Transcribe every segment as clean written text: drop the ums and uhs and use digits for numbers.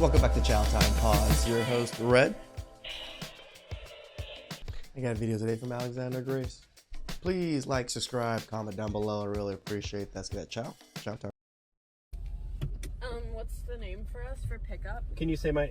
Welcome back to TheChowTimePod. It's your host, Red. I got videos today from Alexander Grace. Please like, subscribe, comment down below. I really appreciate that. Let's get Chow Time. What's the name for us for pickup? Can you say my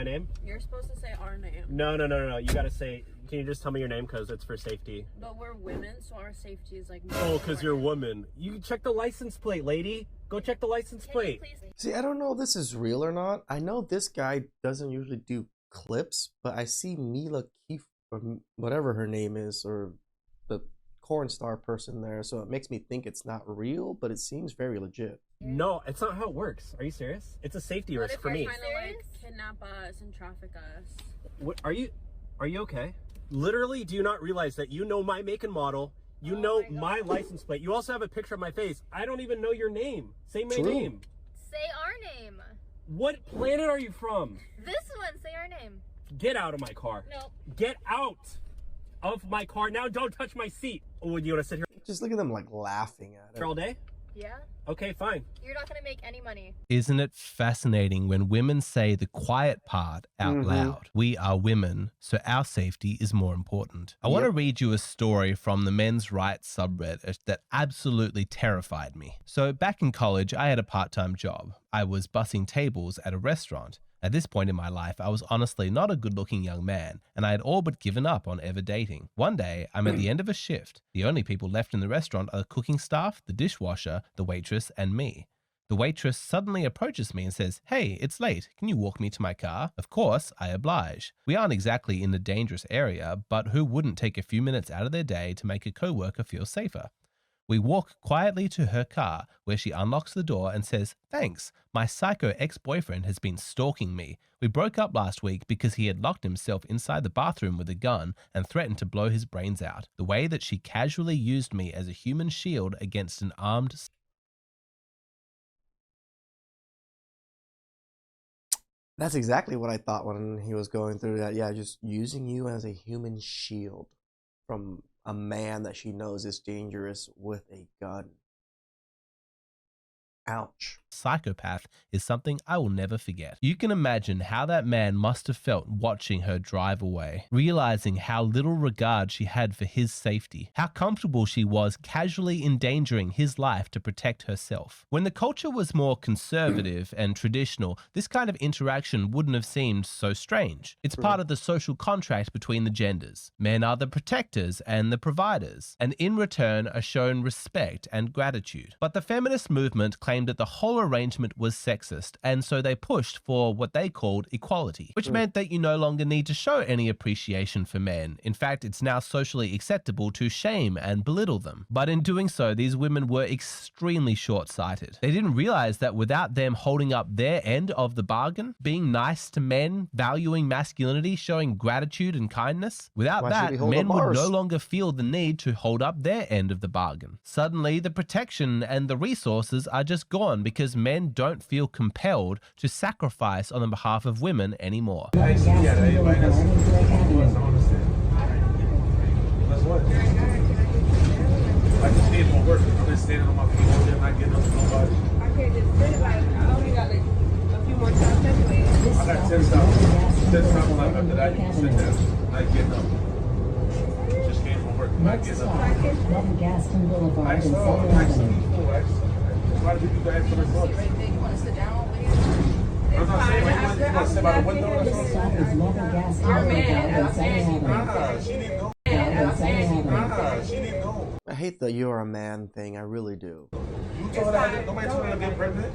name? You're supposed to say our name. No. You gotta say. Can you just tell me your name because it's for safety? But we're women, so our safety is like. Oh, because you're a woman. You check the license plate, lady. Go check the license plate. See, I don't know if this is real or not. I know this guy doesn't usually do clips, but I see Mila Keefe, or whatever her name is, or the corn star person there, so it makes me think it's not real, but it seems very legit. No, it's not how it works. Are you serious? It's a safety risk for me. What if you're trying to like kidnap us and traffic us? What, are you okay? Literally, do you not realize that you know my make and model? You know my license plate. You also have a picture of my face. I don't even know your name. Say my name. Say our name. What planet are you from? This one. Say our name. Get out of my car. No. Get out of my car. Now don't touch my seat. Oh, you want to sit here? Just look at them like laughing at it. All day? Yeah. Okay, fine. You're not gonna make any money. Isn't it fascinating when women say the quiet part out loud? We are women, so our safety is more important. I want to read you a story from the men's rights subreddit that absolutely terrified me. So back in college, I had a part-time job. I was bussing tables at a restaurant. At this point in my life, I was honestly not a good-looking young man, and I had all but given up on ever dating. One day, I'm at the end of a shift. The only people left in the restaurant are the cooking staff, the dishwasher, the waitress, and me. The waitress suddenly approaches me and says, "Hey, it's late. Can you walk me to my car?" Of course, I oblige. We aren't exactly in a dangerous area, but who wouldn't take a few minutes out of their day to make a coworker feel safer? We walk quietly to her car, where she unlocks the door and says, "Thanks, my psycho ex-boyfriend has been stalking me. We broke up last week because he had locked himself inside the bathroom with a gun and threatened to blow his brains out." The way that she casually used me as a human shield against an armed... That's exactly what I thought when he was going through that. Yeah, just using you as a human shield from a man that she knows is dangerous with a gun. Ouch. Psychopath is something I will never forget. You can imagine how that man must have felt watching her drive away, realizing how little regard she had for his safety, how comfortable she was casually endangering his life to protect herself. When the culture was more conservative and traditional, this kind of interaction wouldn't have seemed so strange. It's part of the social contract between the genders. Men are the protectors and the providers, and in return are shown respect and gratitude. But the feminist movement claimed that the whole arrangement was sexist, and so they pushed for what they called equality, which meant that you no longer need to show any appreciation for men. In fact, it's now socially acceptable to shame and belittle them. But in doing so, these women were extremely short-sighted. They didn't realize that without them holding up their end of the bargain, being nice to men, valuing masculinity, showing gratitude and kindness, without that, men would no longer feel the need to hold up their end of the bargain. Suddenly, the protection and the resources are just gone because men don't feel compelled to sacrifice on the behalf of women anymore. That's what? I just need more work. I've been standing on my feet all day, not getting up to nobody. I can't just sit like, I only got like a few more times anyway. I got 10 times left after that. You can sit down, not getting up. Just came from work, not getting up. Gaston Boulevard. I saw why did you guys for the books? You want to sit down with you? I'm not saying you want to sit by the window or something. You're mad. I'm saying She didn't know. She didn't know. I hate the "you're a man" thing. I really do. You told her, nobody told her to get pregnant.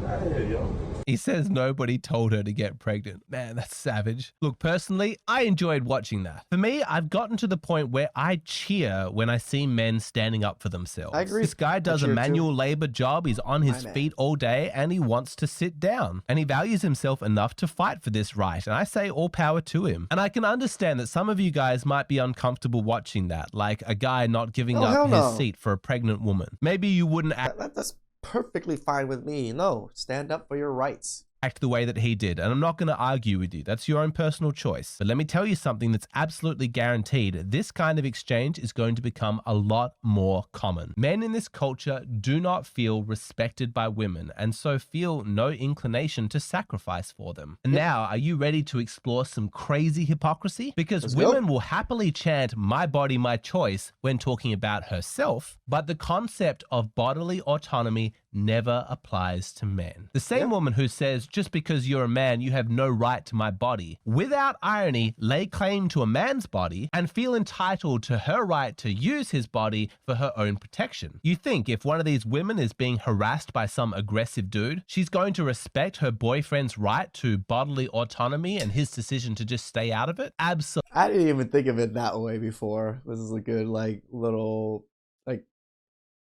Out of here, yo. He says nobody told her to get pregnant. Man, that's savage. Look, personally, I enjoyed watching that. For me, I've gotten to the point where I cheer when I see men standing up for themselves. I agree. This guy does a manual labor job. He's on his feet all day and he wants to sit down. And he values himself enough to fight for this right. And I say all power to him. And I can understand that some of you guys might be uncomfortable watching that, like a guy not giving up his seat for a pregnant woman. Maybe you wouldn't act. That's perfectly fine with me. No, stand up for your rights. act the way that he did. And I'm not going to argue with you. That's your own personal choice. But let me tell you something that's absolutely guaranteed. This kind of exchange is going to become a lot more common. Men in this culture do not feel respected by women and so feel no inclination to sacrifice for them. And now, are you ready to explore some crazy hypocrisy? Because women will happily chant "my body, my choice" when talking about herself, but the concept of bodily autonomy never applies to men. The same woman who says, just because you're a man, you have no right to my body, without irony, lay claim to a man's body and feel entitled to her right to use his body for her own protection. You think if one of these women is being harassed by some aggressive dude, she's going to respect her boyfriend's right to bodily autonomy and his decision to just stay out of it? Absolutely. I didn't even think of it that way before. This is a good little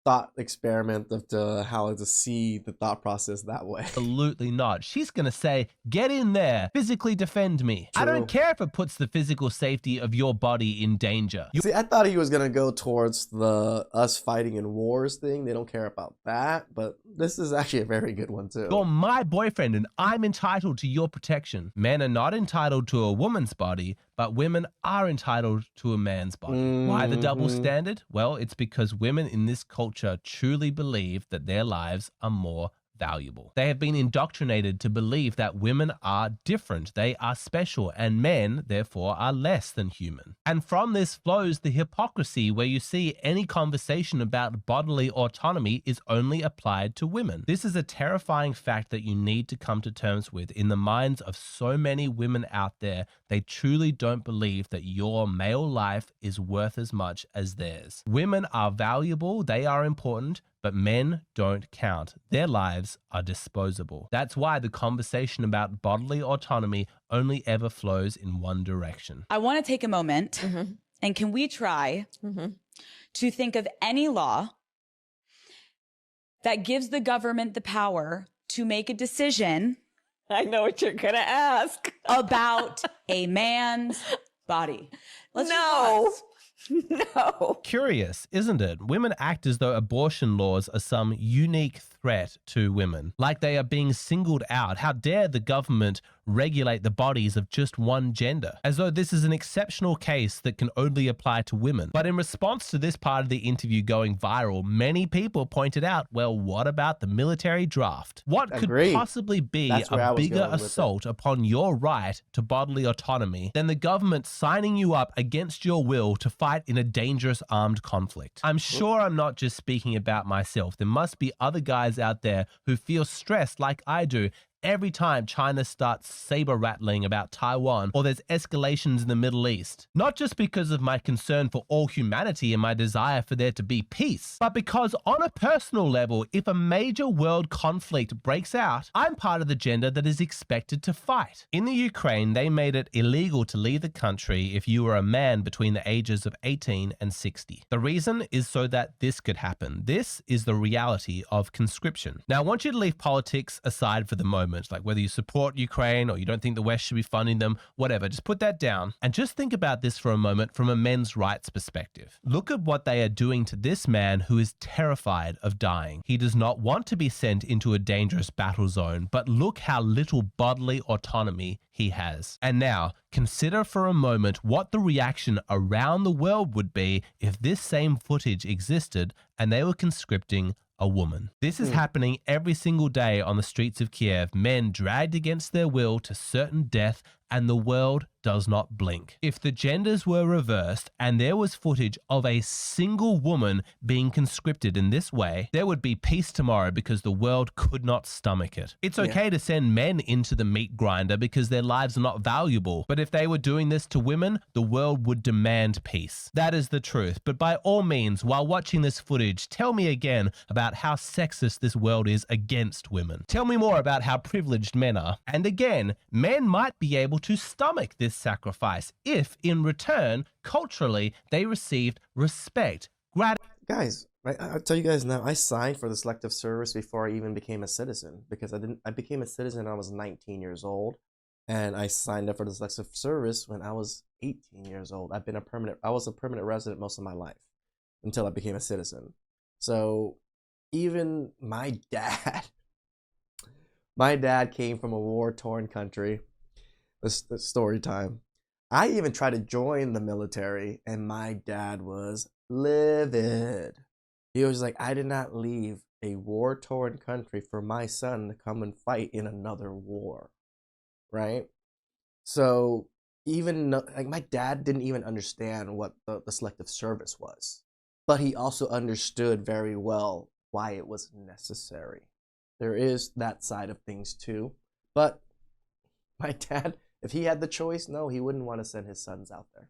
thought experiment of how to see the thought process that way. Absolutely not. She's going to say, get in there, physically defend me. True. I don't care if it puts the physical safety of your body in danger. See, I thought he was going to go towards the us fighting in wars thing. They don't care about that, but this is actually a very good one too. You're my boyfriend and I'm entitled to your protection. Men are not entitled to a woman's body, but women are entitled to a man's body. Why the double standard? Well, it's because women in this culture truly believe that their lives are more valuable. They have been indoctrinated to believe that women are different, they are special, and men, therefore, are less than human. And from this flows the hypocrisy where you see any conversation about bodily autonomy is only applied to women. This is a terrifying fact that you need to come to terms with. In the minds of so many women out there, they truly don't believe that your male life is worth as much as theirs. Women are valuable, they are important, but men don't count. Their lives are disposable. That's why the conversation about bodily autonomy only ever flows in one direction. I want to take a moment and can we try to think of any law that gives the government the power to make a decision. I know what you're going to ask. About a man's body. Let's No. No. Curious, isn't it? Women act as though abortion laws are some unique threat to women, like they are being singled out. How dare the government regulate the bodies of just one gender, as though this is an exceptional case that can only apply to women. But in response to this part of the interview going viral, many people pointed out, well, what about the military draft? What could possibly be a bigger assault upon your right to bodily autonomy than the government signing you up against your will to fight in a dangerous armed conflict? I'm sure I'm not just speaking about myself. There must be other guys out there who feel stressed like I do every time China starts saber rattling about Taiwan or there's escalations in the Middle East. Not just because of my concern for all humanity and my desire for there to be peace, but because on a personal level, if a major world conflict breaks out, I'm part of the gender that is expected to fight. In the Ukraine, they made it illegal to leave the country if you were a man between the ages of 18 and 60. The reason is so that this could happen. This is the reality of conscription. Now, I want you to leave politics aside for the moment. Like whether you support Ukraine or you don't think the West should be funding them, whatever, just put that down and just think about this for a moment from a men's rights perspective. Look at what they are doing to this man who is terrified of dying. He does not want to be sent into a dangerous battle zone, but look how little bodily autonomy he has. And now, consider for a moment what the reaction around the world would be if this same footage existed and they were conscripting a woman. This is happening every single day on the streets of Kiev. Men dragged against their will to certain death, and the world does not blink. If the genders were reversed and there was footage of a single woman being conscripted in this way, there would be peace tomorrow because the world could not stomach it. It's okay to send men into the meat grinder because their lives are not valuable, but if they were doing this to women, the world would demand peace. That is the truth. But by all means, while watching this footage, tell me again about how sexist this world is against women. Tell me more about how privileged men are. And again, men might be able to stomach this sacrifice if, in return, culturally, they received respect, gratitude. Guys, I'll tell you guys now, I signed for the selective service before I even became a citizen because I became a citizen when I was 19 years old, and I signed up for the selective service when I was 18 years old. I was a permanent resident most of my life until I became a citizen. So even my dad My dad came from a war-torn country. This story time. I even tried to join the military, and my dad was livid. He was like, I did not leave a war-torn country for my son to come and fight in another war, right? So even like my dad didn't even understand what the selective service was, but he also understood very well why it was necessary. There is that side of things too, but my dad, if he had the choice, no, he wouldn't want to send his sons out there.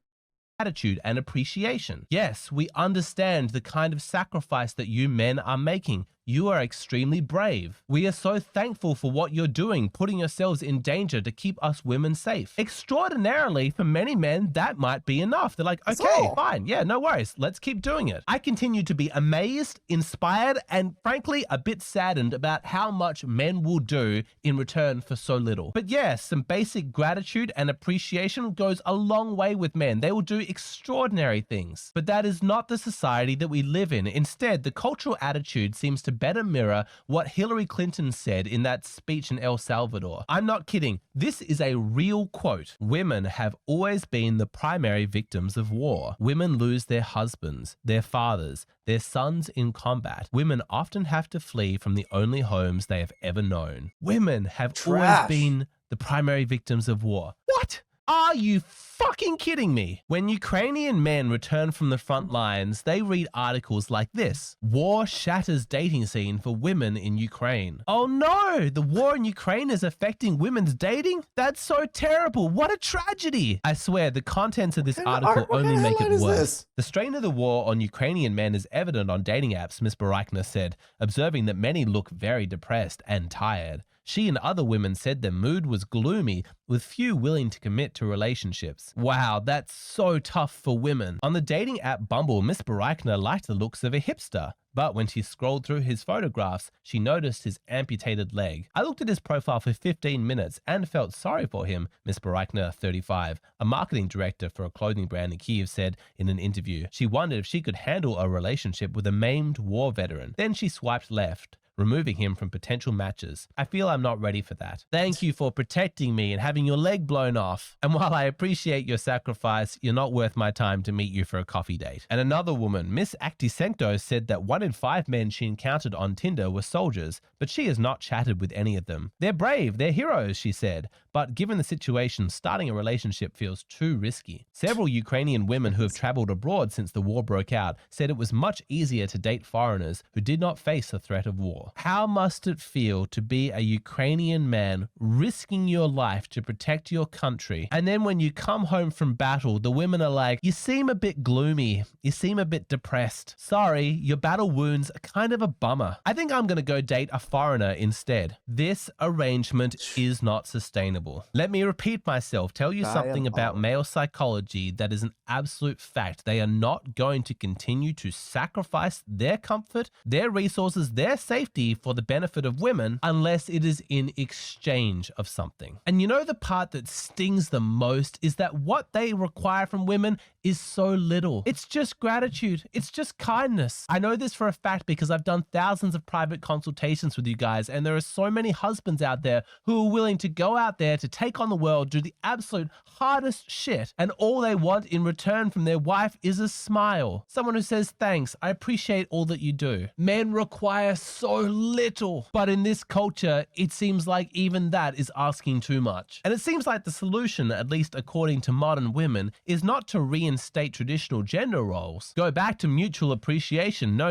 Attitude and appreciation. Yes, we understand the kind of sacrifice that you men are making. You are extremely brave. We are so thankful for what you're doing, putting yourselves in danger to keep us women safe. Extraordinarily, for many men, that might be enough. They're like, okay, fine. Yeah, no worries. Let's keep doing it. I continue to be amazed, inspired, and frankly, a bit saddened about how much men will do in return for so little. But yes, some basic gratitude and appreciation goes a long way with men. They will do extraordinary things. But that is not the society that we live in. Instead, the cultural attitude seems to better mirror what Hillary Clinton said in that speech in El Salvador. I'm not kidding. This is a real quote. Women have always been the primary victims of war. Women lose their husbands, their fathers, their sons in combat. Women often have to flee from the only homes they have ever known. Women have always been the primary victims of war. What? Are you fucking kidding me? When Ukrainian men return from the front lines, they read articles like this. War shatters dating scene for women in Ukraine. Oh no, the war in Ukraine is affecting women's dating? That's so terrible. What a tragedy. I swear the contents of this article only make it worse. The strain of the war on Ukrainian men is evident on dating apps, Ms. Barakna said, observing that many look very depressed and tired. She and other women said their mood was gloomy, with few willing to commit to relationships. Wow, that's so tough for women. On the dating app Bumble, Miss Barakna liked the looks of a hipster, but when she scrolled through his photographs, she noticed his amputated leg. I looked at his profile for 15 minutes and felt sorry for him, Miss Barakna, 35, a marketing director for a clothing brand in Kyiv, said in an interview. She wondered if she could handle a relationship with a maimed war veteran. Then she swiped left, removing him from potential matches. I feel I'm not ready for that. Thank you for protecting me and having your leg blown off. And while I appreciate your sacrifice, you're not worth my time to meet you for a coffee date. And another woman, Miss Acticento, said that 1 in 5 men she encountered on Tinder were soldiers, but she has not chatted with any of them. They're brave, they're heroes, she said. But given the situation, starting a relationship feels too risky. Several Ukrainian women who have traveled abroad since the war broke out said it was much easier to date foreigners who did not face the threat of war. How must it feel to be a Ukrainian man risking your life to protect your country? And then when you come home from battle, the women are like, you seem a bit gloomy. You seem a bit depressed. Sorry, your battle wounds are kind of a bummer. I think I'm going to go date a foreigner instead. This arrangement is not sustainable. Let me repeat myself, tell you something about male psychology that is an absolute fact. They are not going to continue to sacrifice their comfort, their resources, their safety for the benefit of women unless it is in exchange of something. And you know the part that stings the most is that what they require from women is so little. It's just gratitude. It's just kindness. I know this for a fact because I've done thousands of private consultations with you guys, and there are so many husbands out there who are willing to go out there to take on the world, do the absolute hardest shit, and all they want in return from their wife is a smile. Someone who says, thanks, I appreciate all that you do. Men require so little, but in this culture, it seems like even that is asking too much. And it seems like the solution, at least according to modern women, is not to reinstate traditional gender roles, go back to mutual appreciation. No.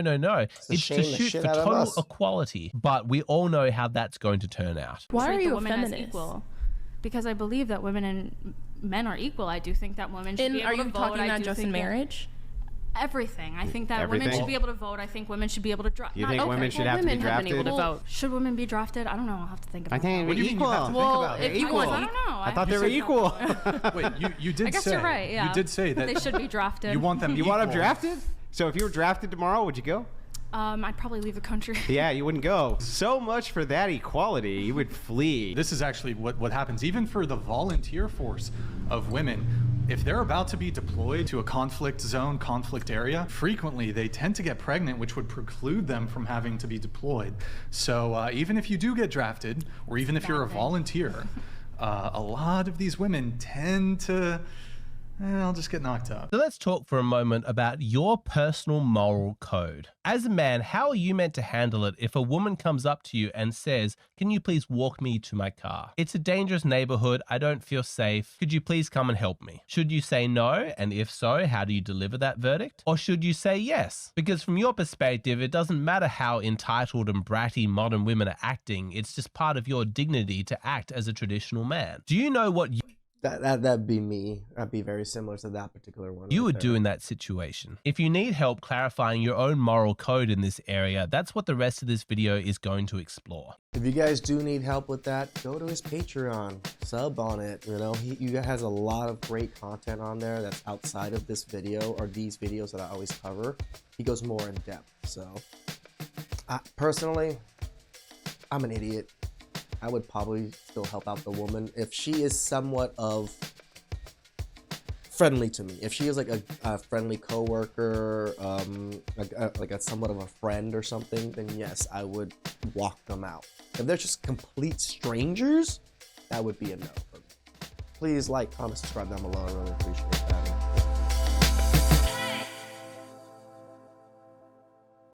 It's to shoot for total equality. But we all know how that's going to turn out. Why are you a feminist? Because I believe that women and men are equal. I do think that women should be able to vote. Are you talking about just in marriage? Everything. I think that women should be able to vote. I think women should be able to draft. You think women should have to be drafted? Able to vote. Should women be drafted? I don't know. I'll have to think about that. I think they're equal. I don't know. I thought they were equal. Wait, you did say. I guess you're right, yeah. You did say that they should be drafted. You want them You want them drafted? So if you were drafted tomorrow, would you go? I'd probably leave the country. Yeah, you wouldn't go. So much for that equality. You would flee. This is actually what happens even for the volunteer force of women. If they're about to be deployed to a conflict zone, conflict area, frequently they tend to get pregnant, which would preclude them from having to be deployed. So even if you do get drafted, or even if you're a volunteer, a lot of these women tend to, I'll just get knocked up. So let's talk for a moment about your personal moral code. As a man, how are you meant to handle it if a woman comes up to you and says, "Can you please walk me to my car? It's a dangerous neighborhood. I don't feel safe. Could you please come and help me?" Should you say no? And if so, how do you deliver that verdict? Or should you say yes? Because from your perspective, it doesn't matter how entitled and bratty modern women are acting. It's just part of your dignity to act as a traditional man. Do you know what That'd be me. I'd be very similar to that particular one. you would do in that situation? If you need help clarifying your own moral code in this area, that's what the rest of this video is going to explore. If you guys do need help with that, go to his Patreon, sub on it. You know, he has a lot of great content on there that's outside of this video or these videos that I always cover. He goes more in depth. So, personally, I'm an idiot. I would probably still help out the woman if she is somewhat of friendly to me. If she is like a friendly coworker, like a somewhat of a friend or something, then yes, I would walk them out. If they're just complete strangers, that would be a no for me. Please like, comment, subscribe down below. I really appreciate that.